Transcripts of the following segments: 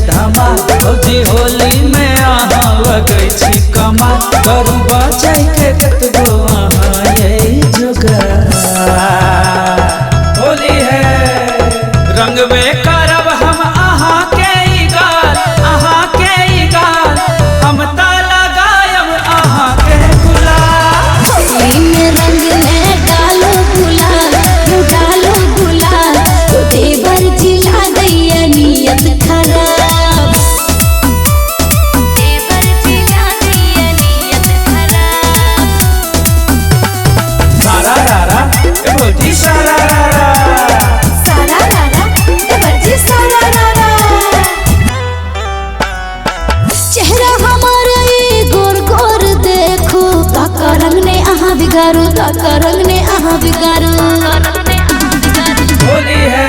धमाल भौजी होली में अहाँ लगै छी कमाल करू बचै के कतबो अहाँ यही जुगाड़ होली है रंगवे करब हम अहाँ के गाल हम त लगायब अहाँ के गुलाल होली में रंग में डालो गुलाल तो देवर जिला गैया नियत खराब देवर जिला गैया नियत खराब सारा रारा ए भौजी सारा रारा देवर जी सारा रारा चेहरा हमारा ये गोर गोर देखो काका रंग ने अहाँ बिगाड़ो काका रंग ने अहाँ बिगाड़ो होली है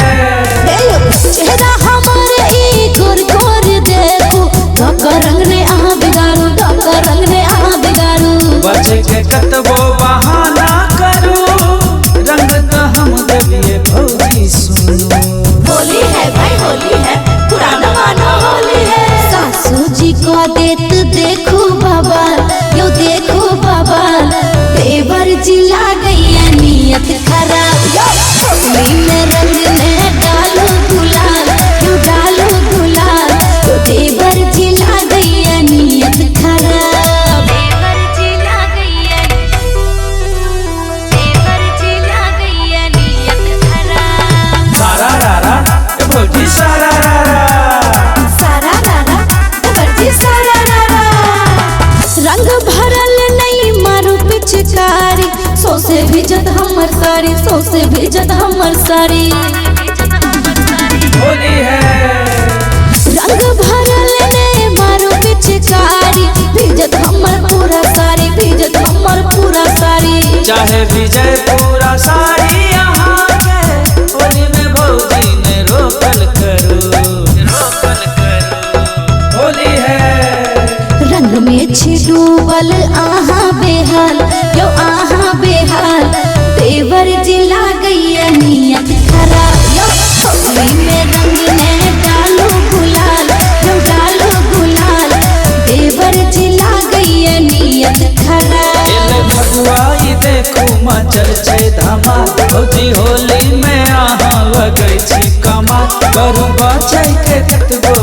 चेहरा हमारे ई गोर गोर देखो काका रंग ने अहाँ बिगाड़ो काका रंग ने अहाँ बिगाड़ो बचे के कतबो बहाना करू रंग तो हम देविए भौजी सुनो होली है भाई होली है पुराना मानो होली है सासू जी को देत देखो बाबा यो देखो बाबा देवर जिला गैया नियत खराब होली में रंग में डालो गुलाल तो देवर जिला गैया नियत खराब देवर जिला गैया नियत खराब सारा रारा ए भौजी सारा रारा देवर जी सारा रारा रंग भरल नहीं मारू पिचकारी सौसे भिजत हमर साड़ी होली है रंग भरल नहीं मारू पिचकारी भिजत हमर पूरा साड़ी चाहे विजय पूरा साड़ी यहाँ के होली में भौजी ने रोकल करू होली है रंग में छी डूबल आहाँ बेहाल देवर जिला गैया नियत खराब होली में रंग में डालो गुलाल देवर जिला गैया नियत खराब भगवाई देखू मचल छै धमाल भौजी होली में अहाँ लगै छी कमाल करू बचै के कतबो